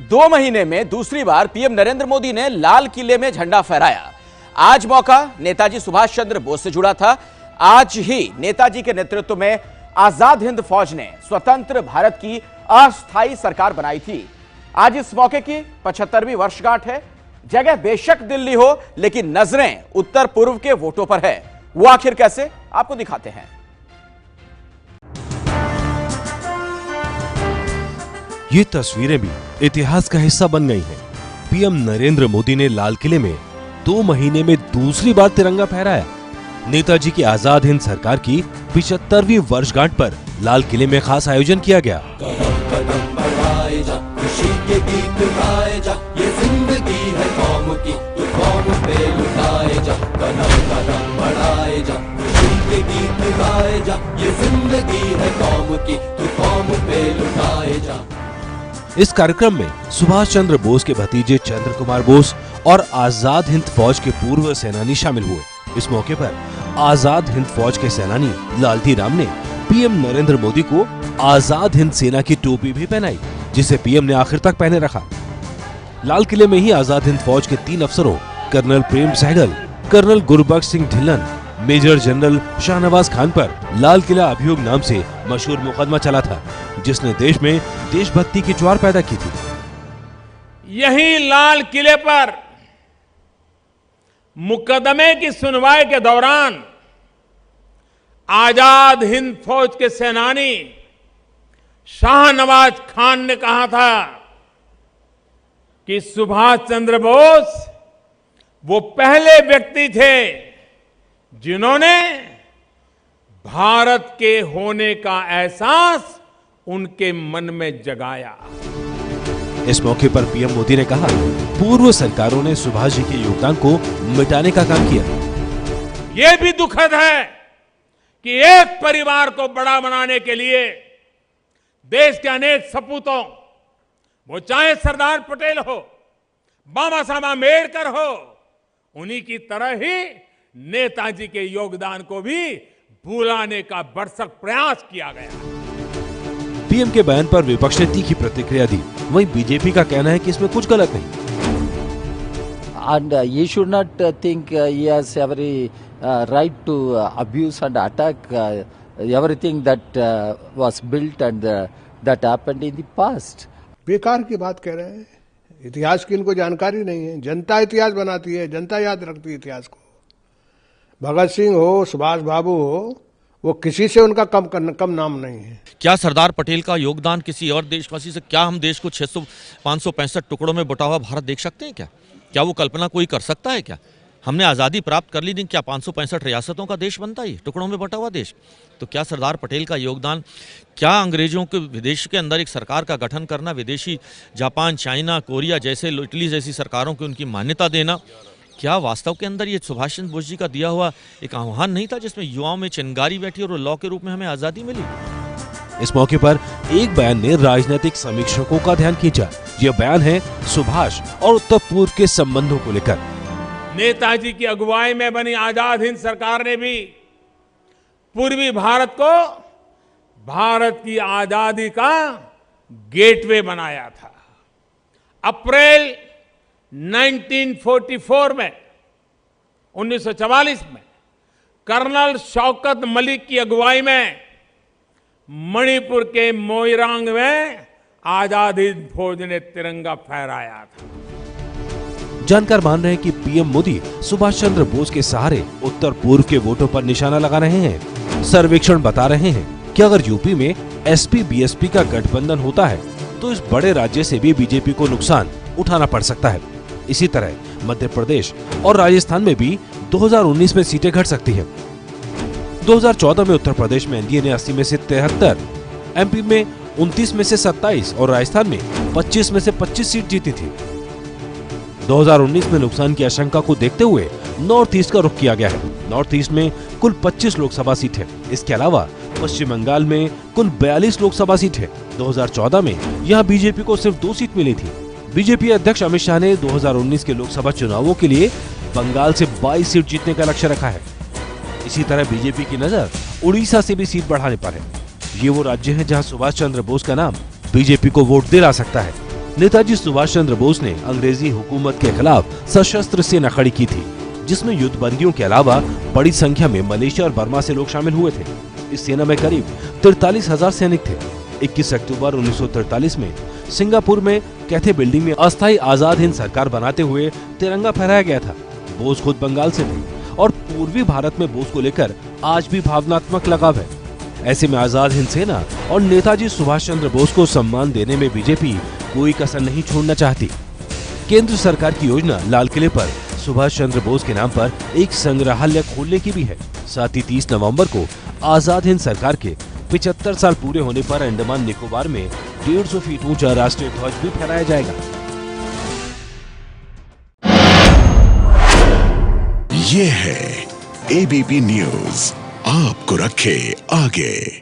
2 महीने में दूसरी बार पीएम नरेंद्र मोदी ने लाल किले में झंडा फहराया। आज मौका नेताजी सुभाष चंद्र बोस से जुड़ा था। आज ही नेताजी के नेतृत्व में आजाद हिंद फौज ने स्वतंत्र भारत की अस्थायी सरकार बनाई थी। आज इस मौके की 75वीं वर्षगांठ है। जगह बेशक दिल्ली हो, लेकिन नजरें उत्तर पूर्व के वोटों पर है। वो आखिर कैसे, आपको दिखाते हैं। ये तस्वीरें भी इतिहास का हिस्सा बन गई हैं। पीएम नरेंद्र मोदी ने लाल किले में 2 महीने में दूसरी बार तिरंगा फहराया। नेताजी की आजाद हिंद सरकार की 75वीं वर्षगांठ पर लाल किले में खास आयोजन किया गया। कदम कदम बढ़ाए जा, खुशी के गीत गाए जा, ये जिंदगी है कौम की, तू कौम पे लुटाए जा। कदम कदम बढ़ाए जा, खुशी के गीत गाए जा, ये जिंदगी है कौम की, तू कौम पे लुटाए जा। इस कार्यक्रम में सुभाष चंद्र बोस के भतीजे चंद्र कुमार बोस और आजाद हिंद फौज के पूर्व सेनानी शामिल हुए। इस मौके पर आजाद हिंद फौज के सेनानी लालती राम ने पीएम नरेंद्र मोदी को आजाद हिंद सेना की टोपी भी पहनाई, जिसे पीएम ने आखिर तक पहने रखा। लाल किले में ही आजाद हिंद फौज के 3 अफसरों colonel Prem Sehgal, colonel Gurbaksh Singh Dhillon, major general Shahnawaz Khan पर लाल किला अभियोग नाम से मशहूर मुकदमा चला था, जिसने देश में देशभक्ति की ज्वार पैदा की थी। यही लाल किले पर मुकदमे की सुनवाई के दौरान आजाद हिंद फौज के सेनानी शाहनवाज खान ने कहा था कि सुभाष चंद्र बोस वो पहले व्यक्ति थे जिन्होंने भारत के होने का एहसास उनके मन में जगाया। इस मौके पर पीएम मोदी ने कहा, पूर्व सरकारों ने सुभाष जी के योगदान को मिटाने का काम किया। यह भी दुखद है कि एक परिवार को बड़ा बनाने के लिए देश के अनेक सपूतों, वो चाहे सरदार पटेल हो, बाबा साहब आंबेडकर हो, उन्हीं की तरह ही नेताजी के योगदान को भी भुलाने का भरसक प्रयास किया गया। पीएम के बयान पर विपक्ष ने तीखी प्रतिक्रिया दी। वहीं बीजेपी का कहना है कि इसमें कुछ गलत नहीं। And he should not think he has every right to abuse and attack everything that was built and that happened in the past. बेकार की बात कह रहे हैं। इतिहास की इनको जानकारी नहीं है। जनता इतिहास बनाती है, जनता याद रखती है इतिहास को। भगत सिंह हो, सुभाष बाबू हो, वो किसी से उनका कम नाम नहीं है। क्या सरदार पटेल का योगदान किसी और देशवासी से, क्या हम देश को 565 टुकड़ों में बटा हुआ भारत देख सकते हैं? क्या वो कल्पना कोई कर सकता है? क्या हमने आज़ादी प्राप्त कर ली, नहीं क्या 565 रियासतों का देश बनता है, टुकड़ों में बटा हुआ देश? तो क्या सरदार पटेल का योगदान, क्या अंग्रेजों के विदेश के अंदर एक सरकार का गठन करना, विदेशी जापान, चाइना, कोरिया जैसे, इटली जैसी सरकारों को उनकी मान्यता देना, क्या वास्तव के अंदर ये सुभाष चंद्र बोस जी का दिया हुआ एक आह्वान नहीं था, जिसमें युवाओं में चिंगारी बैठी और लॉ के रूप में हमें आजादी मिली? इस मौके पर एक बयान ने राजनीतिक समीक्षकों का ध्यान खींचा। यह बयान है सुभाष और उत्तर पूर्व के संबंधों को लेकर। नेताजी की अगुवाई में बनी आजाद हिंद सरकार ने भी पूर्वी भारत को भारत की आजादी का गेटवे बनाया था। अप्रैल 1944 में 1944 में कर्नल शौकत मलिक की अगुवाई में मणिपुर के मोइरांग में आजाद हिंद फौज ने तिरंगा फहराया था। जानकार मान रहे हैं कि पीएम मोदी सुभाष चंद्र बोस के सहारे उत्तर पूर्व के वोटों पर निशाना लगा रहे हैं। सर्वेक्षण बता रहे हैं कि अगर यूपी में एसपी बीएसपी का गठबंधन होता है तो इस बड़े राज्य से भी बीजेपी को नुकसान उठाना पड़ सकता है। इसी तरह मध्य प्रदेश और राजस्थान में भी 2019 में सीटें घट सकती हैं। 2014 में उत्तर प्रदेश में एनडीए ने 80 में से 73, एमपी में 29 में से 27 और राजस्थान में 25 में से 25 सीट जीती थी। 2019 में नुकसान की आशंका को देखते हुए नॉर्थ ईस्ट का रुख किया गया है। नॉर्थ ईस्ट में कुल 25 लोकसभा सीट है। इसके अलावा पश्चिम बंगाल में कुल 42 लोकसभा सीट है। 2014 में यहाँ बीजेपी को सिर्फ 2 सीट मिली थी। बीजेपी अध्यक्ष अमित शाह ने 2019 के लोकसभा चुनावों के लिए बंगाल से 22 सीट जीतने का लक्ष्य रखा है। इसी तरह बीजेपी की नजर उड़ीसा से भी सीट बढ़ाने पर है। ये वो राज्य हैं जहां सुभाष चंद्र बोस का नाम बीजेपी को वोट दिला सकता है। नेताजी सुभाष चंद्र बोस ने अंग्रेजी हुकूमत के खिलाफ सशस्त्र सेना खड़ी की थी, जिसमें युद्धबंदियों के अलावा बड़ी संख्या में मलेशिया और बर्मा से लोग शामिल हुए थे। इस सेना में करीब 43,000 सैनिक थे। 21 अक्टूबर 1943 में सिंगापुर में कैथे बिल्डिंग में अस्थायी आजाद हिंद सरकार बनाते हुए तिरंगा फहराया गया था। बोस खुद बंगाल से थे और पूर्वी भारत में बोस को लेकर आज भी भावनात्मक लगाव है। ऐसे में आजाद हिंद सेना और नेताजी सुभाष चंद्र बोस को सम्मान देने में बीजेपी कोई कसर नहीं छोड़ना चाहती। केंद्र सरकार की योजना लाल किले पर सुभाष चंद्र बोस के नाम पर एक संग्रहालय खोलने की भी है। साथ ही 30 नवंबर को आजाद हिंद सरकार के 75 साल पूरे होने पर अंडमान निकोबार में 150 फीट ऊंचा राष्ट्रीय ध्वज भी फहराया जाएगा। ये है एबीपी न्यूज, आपको रखे आगे।